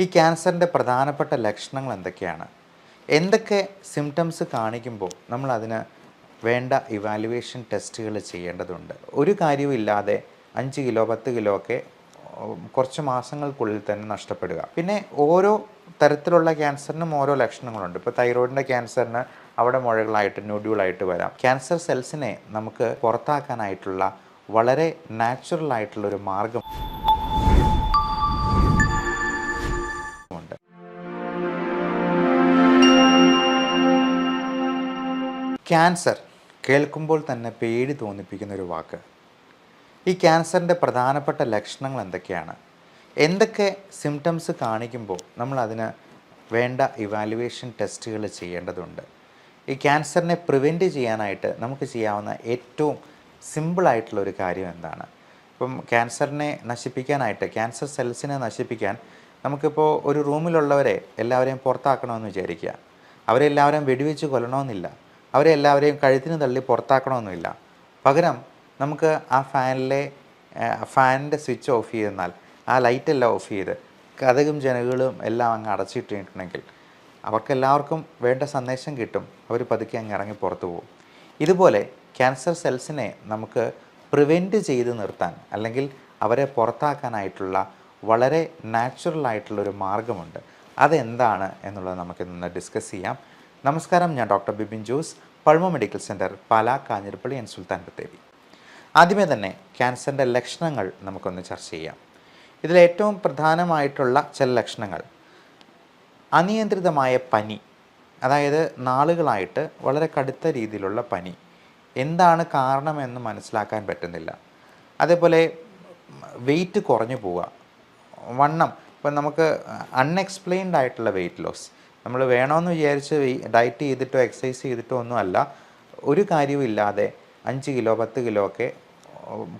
ഈ ക്യാൻസറിൻ്റെ പ്രധാനപ്പെട്ട ലക്ഷണങ്ങൾ എന്തൊക്കെയാണ്? എന്തൊക്കെ സിംറ്റംസ് കാണിക്കുമ്പോൾ നമ്മൾ അതിന് വേണ്ട ഇവാലുവേഷൻ ടെസ്റ്റുകൾ ചെയ്യേണ്ടതുണ്ട്? ഒരു കാര്യവും ഇല്ലാതെ 5 കിലോ 10 കിലോ ഒക്കെ കുറച്ച് മാസങ്ങൾക്കുള്ളിൽ തന്നെ നഷ്ടപ്പെടുക. പിന്നെ ഓരോ തരത്തിലുള്ള ക്യാൻസറിനും ഓരോ ലക്ഷണങ്ങളുണ്ട്. ഇപ്പോൾ തൈറോയിഡിൻ്റെ ക്യാൻസറിന് അവിടെ മുഴകളായിട്ട് നോഡ്യൂളായിട്ട് വരാം. ക്യാൻസർ സെൽസിനെ നമുക്ക് പുറത്താക്കാനായിട്ടുള്ള വളരെ നാച്ചുറൽ ആയിട്ടുള്ളൊരു മാർഗം ഉണ്ട്. ക്യാൻസർ കേൾക്കുമ്പോൾ തന്നെ പേടി തോന്നിപ്പിക്കുന്ന ഒരു വാക്ക്. ഈ ക്യാൻസറിൻ്റെ പ്രധാനപ്പെട്ട ലക്ഷണങ്ങൾ എന്തൊക്കെയാണ്? എന്തൊക്കെ സിംറ്റംസ് കാണിക്കുമ്പോൾ നമ്മൾ അതിന് വേണ്ട ഇവാലുവേഷൻ ടെസ്റ്റുകൾ ചെയ്യേണ്ടതുണ്ട്? ഈ ക്യാൻസറിനെ പ്രിവെൻറ്റ് ചെയ്യാനായിട്ട് നമുക്ക് ചെയ്യാവുന്ന ഏറ്റവും സിമ്പിളായിട്ടുള്ളൊരു കാര്യം എന്താണ്? ഇപ്പം ക്യാൻസറിനെ നശിപ്പിക്കാനായിട്ട്, ക്യാൻസർ സെൽസിനെ നശിപ്പിക്കാൻ നമുക്കിപ്പോൾ ഒരു റൂമിലുള്ളവരെ എല്ലാവരെയും പുറത്താക്കണമെന്ന് വിചാരിക്കുക. അവരെല്ലാവരെയും വെടിവെച്ച് കൊല്ലണമെന്നില്ല. അവരെ എല്ലാവരെയും കഴുത്തിന് തള്ളി പുറത്താക്കണമെന്നില്ല. പകരം നമുക്ക് ആ ഫാനിൻ്റെ സ്വിച്ച് ഓഫ് ചെയ്തെന്നാൽ, ആ ലൈറ്റെല്ലാം ഓഫ് ചെയ്ത് കതകും ജനലുകളും എല്ലാം അങ്ങ് അടച്ചിട്ടിട്ടുണ്ടെങ്കിൽ അവർക്കെല്ലാവർക്കും വേണ്ട സന്ദേശം കിട്ടും. അവർ പതുക്കെ അങ്ങ് ഇറങ്ങി പുറത്തു പോകും. ഇതുപോലെ ക്യാൻസർ സെൽസിനെ നമുക്ക് പ്രിവെൻറ്റ് ചെയ്ത് നിർത്താൻ, അല്ലെങ്കിൽ അവരെ പുറത്താക്കാനായിട്ടുള്ള വളരെ നാച്ചുറലായിട്ടുള്ളൊരു മാർഗമുണ്ട്. അതെന്താണ് എന്നുള്ളത് നമുക്കിന്ന് ഡിസ്കസ് ചെയ്യാം. നമസ്കാരം, ഞാൻ doctor Bibin Jose, pulmo medical centre, Pala, Kanjirappally and Sultan Bathery. ആദ്യമേ തന്നെ ക്യാൻസറിൻ്റെ ലക്ഷണങ്ങൾ നമുക്കൊന്ന് ചർച്ച ചെയ്യാം. ഇതിലേറ്റവും പ്രധാനമായിട്ടുള്ള ചില ലക്ഷണങ്ങൾ: അനിയന്ത്രിതമായ പനി, അതായത് നാളുകളായിട്ട് വളരെ കടുത്ത രീതിയിലുള്ള പനി, എന്താണ് കാരണമെന്ന് മനസ്സിലാക്കാൻ പറ്റുന്നില്ല. അതേപോലെ വെയിറ്റ് കുറഞ്ഞു പോവുക, വണ്ണം. ഇപ്പം നമുക്ക് അൺഎക്സ്പ്ലെയിൻഡ് ആയിട്ടുള്ള വെയിറ്റ് ലോസ്, നമ്മൾ വേണമെന്ന് വിചാരിച്ച് ഡയറ്റ് ചെയ്തിട്ടോ എക്സസൈസ് ചെയ്തിട്ടോ ഒന്നുമല്ല, ഒരു കാര്യവും ഇല്ലാതെ 5 കിലോ 10 കിലോ ഒക്കെ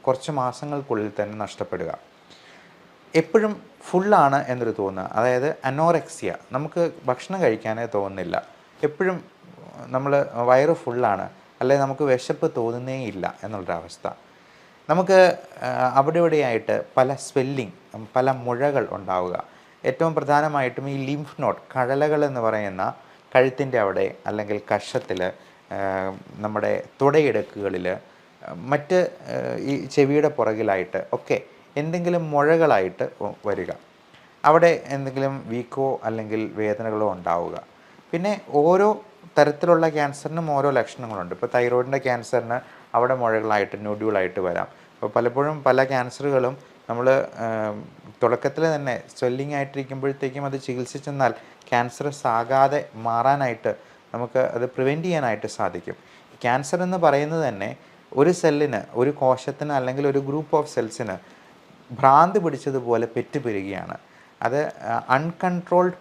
കുറച്ച് മാസങ്ങൾക്കുള്ളിൽ തന്നെ നഷ്ടപ്പെടുക. എപ്പോഴും ഫുള്ളാണ് എന്നൊരു തോന്നുക, അതായത് അനോറെക്സിയ, നമുക്ക് ഭക്ഷണം കഴിക്കാനേ തോന്നുന്നില്ല, എപ്പോഴും നമ്മൾ വയറ് ഫുള്ളാണ്, അല്ലെങ്കിൽ നമുക്ക് വിശപ്പ് തോന്നുന്നേ ഇല്ല എന്നുള്ളൊരവസ്ഥ. നമുക്ക് അവിടെ ഇവിടെയായിട്ട് പല സ്വെല്ലിങ്, പല മുഴകൾ ഉണ്ടാവുക. ഏറ്റവും പ്രധാനമായിട്ടും ഈ ലിംഫ് നോഡ്, കഴലകൾ എന്ന് പറയുന്ന കഴുത്തിൻ്റെ അവിടെ, അല്ലെങ്കിൽ കഷത്തിൽ, നമ്മുടെ തുടയിടുക്കുകളിൽ, മറ്റ് ഈ ചെവിയുടെ പുറകിലായിട്ട് ഒക്കെ എന്തെങ്കിലും മുഴകളായിട്ട് വരിക. അവിടെ എന്തെങ്കിലും വീക്കോ അല്ലെങ്കിൽ വേദനകളോ ഉണ്ടാവുക. പിന്നെ ഓരോ തരത്തിലുള്ള ക്യാൻസറിനും ഓരോ ലക്ഷണങ്ങളുണ്ട്. ഇപ്പോൾ തൈറോയിഡിൻ്റെ ക്യാൻസറിന് അവിടെ മുഴകളായിട്ട് നോഡ്യൂളായിട്ട് വരാം. അപ്പോൾ പലപ്പോഴും പല ക്യാൻസറുകളും നമ്മൾ തുടക്കത്തിൽ തന്നെ സ്വെല്ലിംഗ് ആയിട്ടിരിക്കുമ്പോഴത്തേക്കും അത് ചികിത്സിച്ചെന്നാൽ ക്യാൻസറസ് ആകാതെ മാറാനായിട്ട് നമുക്ക് അത് പ്രിവെൻറ്റ് ചെയ്യാനായിട്ട് സാധിക്കും. ക്യാൻസർ എന്ന് പറയുന്നത് തന്നെ ഒരു സെല്ലിന്, ഒരു കോശത്തിന്, അല്ലെങ്കിൽ ഒരു ഗ്രൂപ്പ് ഓഫ് സെൽസിന് ഭ്രാന്ത് പിടിച്ചതുപോലെ പെറ്റുപെരുകയാണ്. അത് അൺകൺട്രോൾഡ്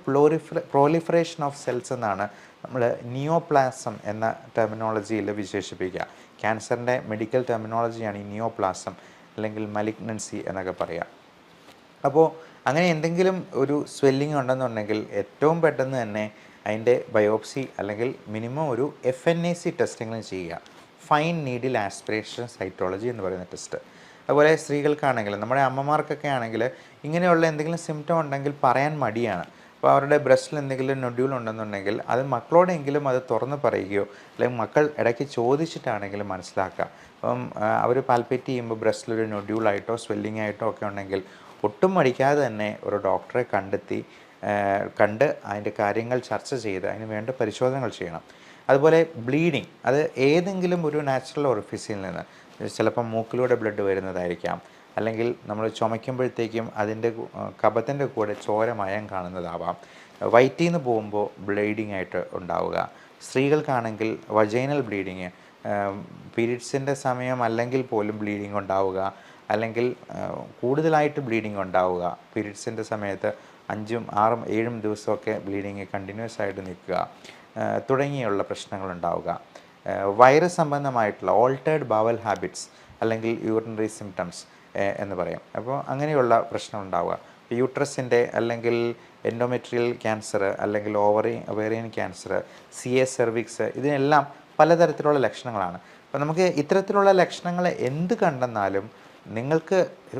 പ്രോലിഫറേഷൻ ഓഫ് സെൽസ് എന്നാണ് നമ്മൾ നിയോപ്ലാസം എന്ന ടെർമിനോളജിയിൽ വിശേഷിപ്പിക്കുക. ക്യാൻസറിൻ്റെ മെഡിക്കൽ ടെർമിനോളജിയാണ് ഈ നിയോപ്ലാസം, അല്ലെങ്കിൽ മലിഗ്നൻസി എന്നൊക്കെ പറയുക. അപ്പോൾ അങ്ങനെ എന്തെങ്കിലും ഒരു സ്വെല്ലിംഗ് ഉണ്ടെന്നുണ്ടെങ്കിൽ ഏറ്റവും പെട്ടെന്ന് തന്നെ അതിൻ്റെ ബയോപ്സി, അല്ലെങ്കിൽ മിനിമം ഒരു FNAC ടെസ്റ്റിംഗ് ചെയ്യുക, ഫൈൻ നീഡിൽ ആസ്പിറേഷൻ സൈറ്റോളജി എന്ന് പറയുന്ന ടെസ്റ്റ്. അതുപോലെ സ്ത്രീകൾക്കാണെങ്കിൽ, നമ്മുടെ അമ്മമാർക്കൊക്കെ ആണെങ്കിൽ ഇങ്ങനെയുള്ള എന്തെങ്കിലും സിംറ്റം ഉണ്ടെങ്കിൽ പറയാൻ മടിയാണ്. അപ്പോൾ അവരുടെ ബ്രസ്റ്റിൽ എന്തെങ്കിലും നൊഡ്യൂൾ ഉണ്ടെന്നുണ്ടെങ്കിൽ അത് മക്കളോടെങ്കിലും അത് തുറന്ന് പറയുകയോ, അല്ലെങ്കിൽ മക്കൾ ഇടയ്ക്ക് ചോദിച്ചിട്ടാണെങ്കിലും മനസ്സിലാക്കുക. അപ്പം അവർ പാൽപ്പേറ്റ് ചെയ്യുമ്പോൾ ബ്രസ്റ്റിലൊരു നൊഡ്യൂളായിട്ടോ സ്വെല്ലിംഗ് ആയിട്ടോ ഒക്കെ ഉണ്ടെങ്കിൽ ഒട്ടും മടിക്കാതെ തന്നെ ഒരു ഡോക്ടറെ കണ്ട് അതിൻ്റെ കാര്യങ്ങൾ ചർച്ച ചെയ്ത് അതിന് വേണ്ട പരിശോധനകൾ ചെയ്യണം. അതുപോലെ ബ്ലീഡിങ്, അത് ഏതെങ്കിലും ഒരു നാച്ചുറൽ ഓറിഫിസിൽ നിന്ന്, ചിലപ്പം മൂക്കിലൂടെ ബ്ലഡ് വരുന്നതായിരിക്കാം, അല്ലെങ്കിൽ നമ്മൾ ചുമയ്ക്കുമ്പോഴത്തേക്കും അതിൻ്റെ കഫത്തിൻ്റെ കൂടെ ചോരമയം കാണുന്നതാവാം. വയറ്റിൽ നിന്ന് പോകുമ്പോൾ ബ്ലീഡിങ് ആയിട്ട് ഉണ്ടാവുക. സ്ത്രീകൾക്കാണെങ്കിൽ വജൈനൽ ബ്ലീഡിങ്, പീരീഡ്സിൻ്റെ സമയം അല്ലെങ്കിൽ പോലും ബ്ലീഡിങ് ഉണ്ടാവുക, അല്ലെങ്കിൽ കൂടുതലായിട്ട് ബ്ലീഡിങ് ഉണ്ടാവുക. പീരീഡ്സിൻ്റെ സമയത്ത് 5, 6, 7 ദിവസമൊക്കെ ബ്ലീഡിങ് കണ്ടിന്യൂസ് ആയിട്ട് നിൽക്കുക തുടങ്ങിയുള്ള പ്രശ്നങ്ങളുണ്ടാവുക. വൈറസ് സംബന്ധമായിട്ടുള്ള ഓൾട്ടേർഡ് ബവൽ ഹാബിറ്റ്സ്, അല്ലെങ്കിൽ യൂറിനറി സിംറ്റംസ് എന്ന് പറയും. അപ്പോൾ അങ്ങനെയുള്ള പ്രശ്നം ഉണ്ടാവുക. യൂട്രസിൻ്റെ അല്ലെങ്കിൽ എൻഡോമെട്രിയൽ ക്യാൻസർ, അല്ലെങ്കിൽ ഒവേറിയൻ ക്യാൻസർ, CA സെർവിക്സ്, ഇതിനെല്ലാം പലതരത്തിലുള്ള ലക്ഷണങ്ങളാണ്. അപ്പോൾ നമുക്ക് ഇത്തരത്തിലുള്ള ലക്ഷണങ്ങൾ എന്ത് കണ്ടെന്നാലും നിങ്ങൾക്ക്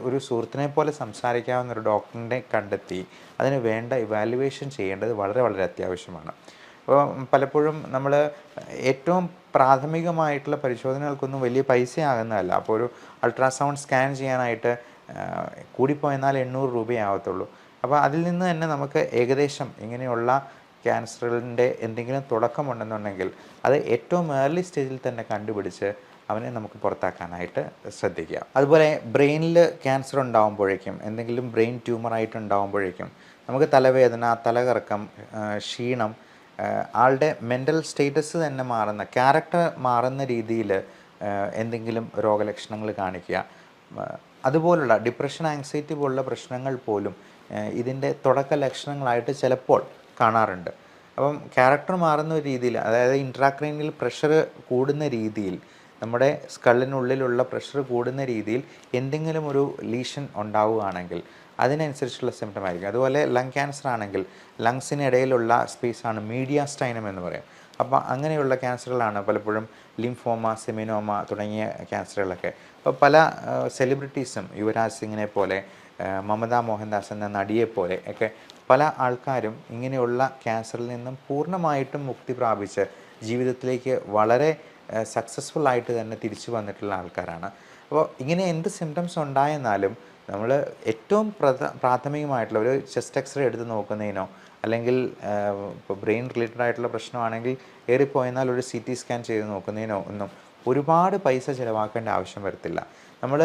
ഒരു സുഹൃത്തിനെ പോലെ സംസാരിക്കാവുന്ന ഒരു ഡോക്ടറിനെ കണ്ടെത്തി അതിന് വേണ്ട ഇവാലുവേഷൻ ചെയ്യേണ്ടത് വളരെ വളരെ അത്യാവശ്യമാണ്. അപ്പോൾ പലപ്പോഴും നമ്മൾ ഏറ്റവും പ്രാഥമികമായിട്ടുള്ള പരിശോധനകൾക്കൊന്നും വലിയ പൈസയാകുന്നതല്ല. അപ്പോൾ ഒരു അൾട്രാസൗണ്ട് സ്കാൻ ചെയ്യാനായിട്ട് കൂടിപ്പോയെന്നാൽ 800 രൂപയാവത്തുള്ളൂ. അപ്പോൾ അതിൽ നിന്ന് തന്നെ നമുക്ക് ഏകദേശം ഇങ്ങനെയുള്ള ക്യാൻസറിൻ്റെ എന്തെങ്കിലും തുടക്കമുണ്ടെന്നുണ്ടെങ്കിൽ അത് ഏറ്റവും ഏർലി സ്റ്റേജിൽ തന്നെ കണ്ടുപിടിച്ച് അവനെ നമുക്ക് പുറത്താക്കാനായിട്ട് ശ്രദ്ധിക്കുക. അതുപോലെ ബ്രെയിനിൽ ക്യാൻസർ ഉണ്ടാകുമ്പോഴേക്കും, എന്തെങ്കിലും ബ്രെയിൻ ട്യൂമറായിട്ട് ഉണ്ടാകുമ്പോഴേക്കും നമുക്ക് തലവേദന, തലകറക്കം, ക്ഷീണം, ആളുടെ മെൻ്റൽ സ്റ്റേറ്റസ് തന്നെ മാറുന്ന, ക്യാരക്ടർ മാറുന്ന രീതിയിൽ എന്തെങ്കിലും രോഗലക്ഷണങ്ങൾ കാണിക്കുക, അതുപോലുള്ള ഡിപ്രഷൻ, ആങ്സൈറ്റി പോലുള്ള പ്രശ്നങ്ങൾ പോലും ഇതിൻ്റെ തുടക്ക ലക്ഷണങ്ങളായിട്ട് ചിലപ്പോൾ കാണാറുണ്ട്. അപ്പം ക്യാരക്ടർ മാറുന്ന രീതിയിൽ, അതായത് ഇൻട്രാക്രൈനിയൽ പ്രഷർ കൂടുന്ന രീതിയിൽ, നമ്മുടെ സ്കള്ളിനുള്ളിലുള്ള പ്രഷർ കൂടുന്ന രീതിയിൽ എന്തെങ്കിലും ഒരു ലീഷൻ ഉണ്ടാവുകയാണെങ്കിൽ അതിനനുസരിച്ചുള്ള സിംറ്റം ആയിരിക്കും. അതുപോലെ ലങ് ക്യാൻസർ ആണെങ്കിൽ ലങ്സിനിടയിലുള്ള സ്പേസാണ് മീഡിയാസ്റ്റൈനം എന്ന് പറയും. അപ്പോൾ അങ്ങനെയുള്ള ക്യാൻസറുകളാണ് പലപ്പോഴും ലിംഫോമ, സെമിനോമ തുടങ്ങിയ ക്യാൻസറുകളൊക്കെ. അപ്പോൾ പല സെലിബ്രിറ്റീസും യുവരാജ് സിംഗിനെ പോലെ, മമത മോഹൻദാസ് എന്ന നടിയെപ്പോലെ ഒക്കെ പല ആൾക്കാരും ഇങ്ങനെയുള്ള ക്യാൻസറിൽ നിന്നും പൂർണ്ണമായിട്ടും മുക്തി പ്രാപിച്ച് ജീവിതത്തിലേക്ക് വളരെ സക്സസ്ഫുൾ ആയിട്ട് തന്നെ തിരിച്ചു വന്നിട്ടുള്ള ആൾക്കാരാണ്. അപ്പോൾ ഇങ്ങനെ എന്ത് സിംറ്റംസ് ഉണ്ടായെന്നാലും നമ്മൾ ഏറ്റവും പ്രാഥമികമായിട്ടുള്ള ഒരു ചെസ്റ്റ് എക്സ്റേ എടുത്ത് നോക്കുന്നതിനോ, അല്ലെങ്കിൽ ഇപ്പോൾ ബ്രെയിൻ റിലേറ്റഡ് ആയിട്ടുള്ള പ്രശ്നമാണെങ്കിൽ ഏറിപ്പോയെന്നാൽ ഒരു CT സ്കാൻ ചെയ്ത് നോക്കുന്നതിനോ ഒന്നും ഒരുപാട് പൈസ ചിലവാക്കേണ്ട ആവശ്യം വരത്തില്ല. നമ്മൾ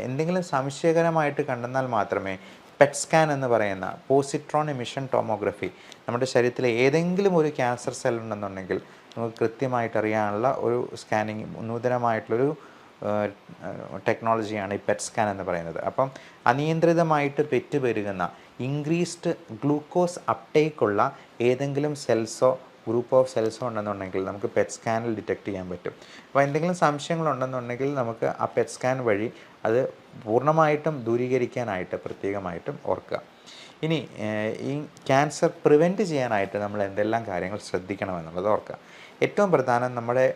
എന്തെങ്കിലും സംശയകരമായിട്ട് കണ്ടെന്നാൽ മാത്രമേ പെറ്റ് സ്കാൻ എന്ന് പറയുന്ന പോസിട്രോൺ എമിഷൻ ടോമോഗ്രഫി, നമ്മുടെ ശരീരത്തിലെ ഏതെങ്കിലും ഒരു ക്യാൻസർ സെൽ ഉണ്ടെന്നുണ്ടെങ്കിൽ നമുക്ക് കൃത്യമായിട്ട് അറിയാനുള്ള ഒരു സ്കാനിങ്, നൂതനമായിട്ടുള്ളൊരു ടെക്നോളജിയാണ് ഈ പെറ്റ് സ്കാൻ എന്ന് പറയുന്നത്. അപ്പം അനിയന്ത്രിതമായിട്ട് പെറ്റുപെരുകുന്ന, ഇൻക്രീസ്ഡ് ഗ്ലൂക്കോസ് അപ്ടേക്കുള്ള ഏതെങ്കിലും സെൽസോ ഗ്രൂപ്പ് ഓഫ് സെൽസോ ഉണ്ടെന്നുണ്ടെങ്കിൽ നമുക്ക് പെറ്റ് സ്കാനിൽ ഡിറ്റക്ട് ചെയ്യാൻ പറ്റും. അപ്പോൾ എന്തെങ്കിലും സംശയങ്ങളുണ്ടെന്നുണ്ടെങ്കിൽ നമുക്ക് ആ പെറ്റ് സ്കാൻ വഴി അത് പൂർണ്ണമായിട്ടും ദൂരീകരിക്കാനായിട്ട് പ്രത്യേകമായിട്ടും ഓർക്കുക. ഇനി ഈ ക്യാൻസർ പ്രിവെൻറ്റ് ചെയ്യാനായിട്ട് നമ്മൾ എന്തെല്ലാം കാര്യങ്ങൾ ശ്രദ്ധിക്കണമെന്നുള്ളത് ഓർക്കുക. ഏറ്റവും പ്രധാനം നമ്മുടെ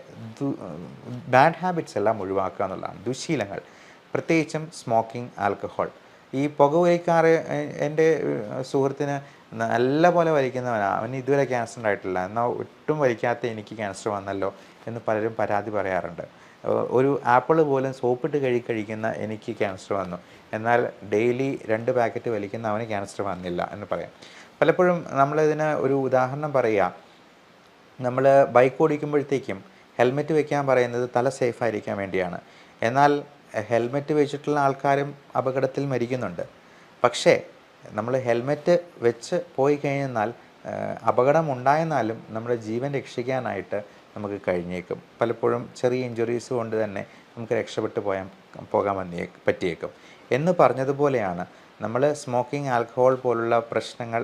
ബാഡ് ഹാബിറ്റ്സ് എല്ലാം ഒഴിവാക്കുക എന്നുള്ളതാണ്. ദുശീലങ്ങൾ, പ്രത്യേകിച്ചും സ്മോക്കിംഗ്, ആൽക്കഹോൾ. ഈ പുകവലിക്കാറ്, എൻ്റെ സുഹൃത്തിന് നല്ല പോലെ വലിക്കുന്നവനാണ്, അവന് ഇതുവരെ ക്യാൻസർ ഉണ്ടായിട്ടില്ല, എന്നാൽ ഒട്ടും വലിക്കാത്ത എനിക്ക് ക്യാൻസർ വന്നല്ലോ എന്ന് പലരും പരാതി പറയാറുണ്ട്. ഒരു ആപ്പിൾ പോലും സോപ്പിട്ട് കഴിക്കുന്ന എനിക്ക് ക്യാൻസർ വന്നു, എന്നാൽ ഡെയിലി 2 പാക്കറ്റ് വലിക്കുന്ന അവന് ക്യാൻസർ വന്നില്ല എന്ന് പറയാം. പലപ്പോഴും നമ്മളിതിന് ഒരു ഉദാഹരണം പറയുക, നമ്മൾ ബൈക്ക് ഓടിക്കുമ്പോഴത്തേക്കും ഹെൽമെറ്റ് വെക്കാൻ പറയുന്നത് തല സേഫായിരിക്കാൻ വേണ്ടിയാണ്. എന്നാൽ ഹെൽമെറ്റ് വെച്ചിട്ടുള്ള ആൾക്കാരും അപകടത്തിൽ മരിക്കുന്നുണ്ട്. പക്ഷേ നമ്മൾ ഹെൽമെറ്റ് വെച്ച് പോയി കഴിഞ്ഞാൽ അപകടം ഉണ്ടായെന്നാലും നമ്മുടെ ജീവൻ രക്ഷിക്കാനായിട്ട് നമുക്ക് കഴിഞ്ഞേക്കും. പലപ്പോഴും ചെറിയ ഇഞ്ചുറീസ് കൊണ്ട് തന്നെ നമുക്ക് രക്ഷപ്പെട്ടു പോകാൻ പറ്റിയേക്കും. എന്ന് പറഞ്ഞതുപോലെയാണ് നമ്മൾ സ്മോക്കിംഗ്, ആൽക്കഹോൾ പോലുള്ള പ്രശ്നങ്ങൾ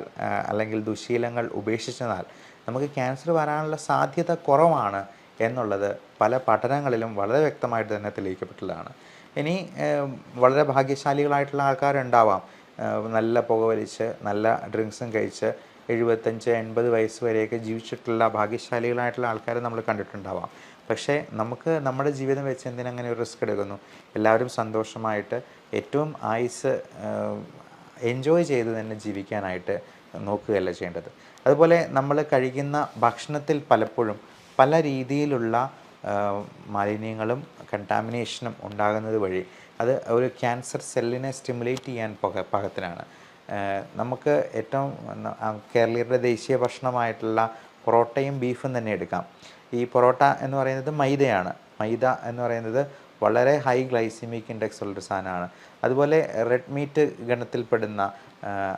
അല്ലെങ്കിൽ ദുശീലങ്ങൾ ഉപേക്ഷിച്ചെന്നാൽ നമുക്ക് ക്യാൻസർ വരാനുള്ള സാധ്യത കുറവാണ് എന്നുള്ളത് പല പഠനങ്ങളിലും വളരെ വ്യക്തമായിട്ട് തന്നെ തെളിയിക്കപ്പെട്ടുള്ളതാണ്. ഇനി വളരെ ഭാഗ്യശാലികളായിട്ടുള്ള ആൾക്കാരുണ്ടാവാം, നല്ല പുകവലിച്ച് നല്ല ഡ്രിങ്ക്സും കഴിച്ച് 75-80 വയസ്സ് വരെയൊക്കെ ജീവിച്ചിട്ടുള്ള ഭാഗ്യശാലികളായിട്ടുള്ള ആൾക്കാരെ നമ്മൾ കണ്ടിട്ടുണ്ടാവാം. പക്ഷേ നമുക്ക് നമ്മുടെ ജീവിതം വെച്ച് എന്തിനങ്ങനെ ഒരു റിസ്ക് എടുക്കുന്നു? എല്ലാവരും സന്തോഷമായിട്ട് ഏറ്റവും ആയുസ് എൻജോയ് ചെയ്ത് തന്നെ ജീവിക്കാനായിട്ട് നോക്കുകയല്ല ചെയ്യേണ്ടത്. അതുപോലെ നമ്മൾ കഴിക്കുന്ന ഭക്ഷണത്തിൽ പലപ്പോഴും പല രീതിയിലുള്ള മാലിന്യങ്ങളും കണ്ടാമിനേഷനും ഉണ്ടാകുന്നത് വഴി അത് ഒരു ക്യാൻസർ സെല്ലിനെ സ്റ്റിമുലേറ്റ് ചെയ്യാൻ പാകത്തിനാണ്. നമുക്ക് ഏറ്റവും കേരളീയരുടെ ദേശീയ ഭക്ഷണമായിട്ടുള്ള പൊറോട്ടയും ബീഫും തന്നെ എടുക്കാം. ഈ പൊറോട്ട എന്ന് പറയുന്നത് മൈദയാണ്. മൈദ എന്ന് പറയുന്നത് വളരെ ഹൈ ഗ്ലൈസിമിക് ഇൻഡെക്സ് ഉള്ളൊരു സാധനമാണ്. അതുപോലെ റെഡ് മീറ്റ് ഗണത്തിൽപ്പെടുന്ന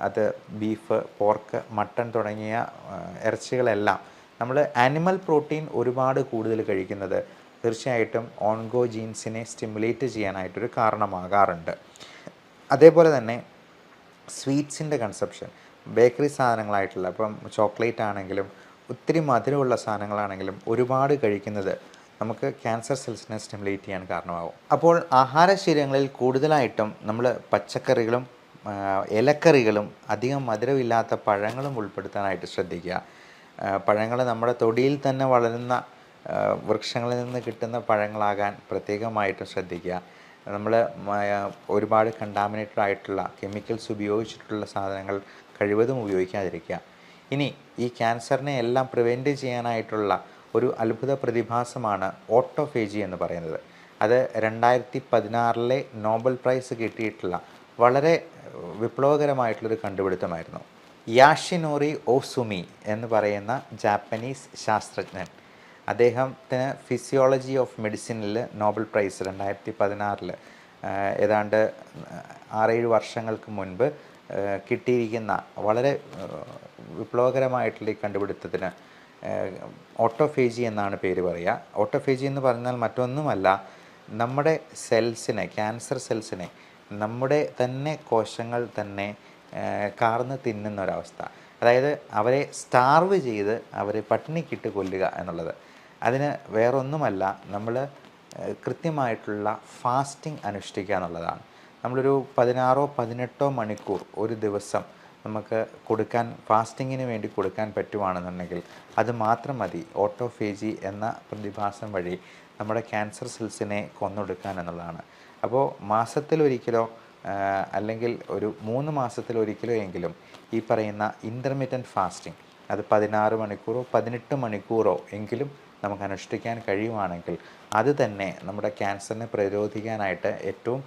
അത് ബീഫ്, പോർക്ക്, മട്ടൺ തുടങ്ങിയ ഇറച്ചികളെല്ലാം നമ്മൾ ആനിമൽ പ്രോട്ടീൻ ഒരുപാട് കൂടുതൽ കഴിക്കുന്നത് തീർച്ചയായിട്ടും ഓൺകോജീൻസിനെ സ്റ്റിമുലേറ്റ് ചെയ്യാനായിട്ടൊരു കാരണമാകാറുണ്ട്. അതേപോലെ തന്നെ സ്വീറ്റ്സിൻ്റെ കൺസപ്ഷൻ, ബേക്കറി സാധനങ്ങളായിട്ടുള്ള ഇപ്പം ചോക്ലേറ്റ് ആണെങ്കിലും ഒത്തിരി മധുരമുള്ള സാധനങ്ങളാണെങ്കിലും ഒരുപാട് കഴിക്കുന്നത് നമുക്ക് ക്യാൻസർ സെൽസിനെ സ്റ്റിമുലേറ്റ് ചെയ്യാൻ കാരണമാകും. അപ്പോൾ ആഹാരശീലങ്ങളിൽ കൂടുതലായിട്ടും നമ്മൾ പച്ചക്കറികളും ഇലക്കറികളും അധികം മധുരമില്ലാത്ത പഴങ്ങളും ഉൾപ്പെടുത്താനായിട്ട് ശ്രദ്ധിക്കുക. പഴങ്ങൾ നമ്മുടെ തൊടിയിൽ തന്നെ വളരുന്ന വൃക്ഷങ്ങളിൽ നിന്ന് കിട്ടുന്ന പഴങ്ങളാകാൻ പ്രത്യേകമായിട്ടും ശ്രദ്ധിക്കുക. നമ്മൾ ഒരുപാട് കണ്ടാമിനേറ്റഡ് ആയിട്ടുള്ള കെമിക്കൽസ് ഉപയോഗിച്ചിട്ടുള്ള സാധനങ്ങൾ കഴിവതും ഉപയോഗിക്കാതിരിക്കുക. ഇനി ഈ ക്യാൻസറിനെ എല്ലാം പ്രിവെൻറ്റ് ചെയ്യാനായിട്ടുള്ള ഒരു അത്ഭുത പ്രതിഭാസമാണ് ഓട്ടോഫേജി എന്ന് പറയുന്നത്. അത് 2016 നോബൽ പ്രൈസ് കിട്ടിയിട്ടുള്ള വളരെ വിപ്ലവകരമായിട്ടുള്ളൊരു കണ്ടുപിടുത്തമായിരുന്നു. യാഷിനോറി ഓസുമി എന്ന് പറയുന്ന ജാപ്പനീസ് ശാസ്ത്രജ്ഞൻ, അദ്ദേഹത്തിന് ഫിസിയോളജി ഓഫ് മെഡിസിനിൽ നോബൽ പ്രൈസ് 2016 ഏതാണ്ട് 6-7 വർഷങ്ങൾക്ക് മുൻപ് കിട്ടിയിരിക്കുന്ന വളരെ വിപ്ലവകരമായിട്ടുള്ള ഈ കണ്ടുപിടുത്തത്തിന് ഓട്ടോഫേജി എന്നാണ് പേര് പറയുക. ഓട്ടോഫേജി എന്ന് പറഞ്ഞാൽ മറ്റൊന്നുമല്ല, നമ്മുടെ സെൽസിനെ, ക്യാൻസർ സെൽസിനെ നമ്മുടെ തന്നെ കോശങ്ങൾ തന്നെ കാർന്ന് തിന്നുന്ന ഒരവസ്ഥ. അതായത് അവരെ സ്റ്റാർവ് ചെയ്ത് അവരെ പട്ടിണിക്കിട്ട് കൊല്ലുക എന്നുള്ളത്. അതിന് വേറൊന്നുമല്ല, നമ്മൾ കൃത്യമായിട്ടുള്ള ഫാസ്റ്റിംഗ് അനുഷ്ഠിക്കുക എന്നുള്ളതാണ്. നമ്മളൊരു 16-18 മണിക്കൂർ ഒരു ദിവസം നമുക്ക് കൊടുക്കാൻ, ഫാസ്റ്റിങ്ങിന് വേണ്ടി കൊടുക്കാൻ പറ്റുവാണെന്നുണ്ടെങ്കിൽ അത് മാത്രം മതി ഓട്ടോഫേജി എന്ന പ്രതിഭാസം വഴി നമ്മുടെ ക്യാൻസർ സെൽസിനെ കൊന്നൊടുക്കാൻ എന്നുള്ളതാണ്. അപ്പോൾ മാസത്തിലൊരിക്കലോ അല്ലെങ്കിൽ ഒരു 3 മാസത്തിലൊരിക്കലോ എങ്കിലും ഈ പറയുന്ന ഇൻ്റർമിറ്റൻറ്റ് ഫാസ്റ്റിംഗ്, അത് 16 മണിക്കൂറോ 18 മണിക്കൂറോ എങ്കിലും നമുക്ക് അനുഷ്ഠിക്കാൻ കഴിയുവാണെങ്കിൽ അത് തന്നെ നമ്മുടെ ക്യാൻസറിനെ പ്രതിരോധിക്കാനായിട്ട് ഏറ്റവും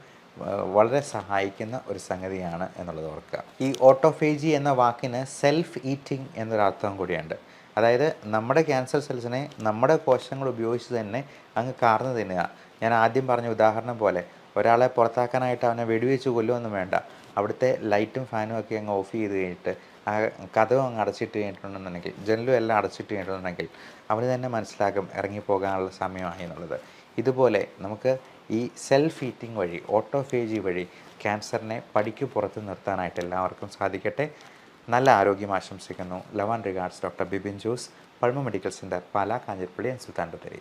വളരെ സഹായിക്കുന്ന ഒരു സംഗതിയാണ് എന്നുള്ളത് ഓർക്കുക. ഈ ഓട്ടോഫേജി എന്ന വാക്കിന് സെൽഫ് ഈറ്റിംഗ് എന്നൊരർത്ഥം കൂടിയുണ്ട്. അതായത് നമ്മുടെ ക്യാൻസർ സെൽസിനെ നമ്മുടെ കോശങ്ങൾ ഉപയോഗിച്ച് തന്നെ അങ്ങ് കാർന്ന് തിന്നുക. ഞാൻ ആദ്യം പറഞ്ഞ ഉദാഹരണം പോലെ ഒരാളെ പുറത്താക്കാനായിട്ട് അവനെ വെടിവെച്ച് കൊല്ലുമൊന്നും വേണ്ട. അവിടുത്തെ ലൈറ്റും ഫാനും ഒക്കെ അങ്ങ് ഓഫ് ചെയ്ത് കഴിഞ്ഞിട്ട് ആ കതവും അങ്ങ് അടച്ചിട്ട് കഴിഞ്ഞിട്ടുണ്ടെന്നുണ്ടെങ്കിൽ, ജനലും എല്ലാം അടച്ചിട്ട് കഴിഞ്ഞിട്ടുണ്ടെങ്കിൽ അവന് തന്നെ മനസ്സിലാക്കും ഇറങ്ങിപ്പോകാനുള്ള സമയമായി എന്നുള്ളത്. ഇതുപോലെ നമുക്ക് ഈ സെൽഫ് ഈറ്റിംഗ് വഴി, ഓട്ടോഫേജി വഴി ക്യാൻസറിനെ പടിക്ക് പുറത്ത് നിർത്താനായിട്ട് എല്ലാവർക്കും സാധിക്കട്ടെ. നല്ല ആരോഗ്യം ആശംസിക്കുന്നു. Love and regards, doctor Bibin Jose, pulmo medical centre, Pala, Kanjirappally and Sultan Bathery.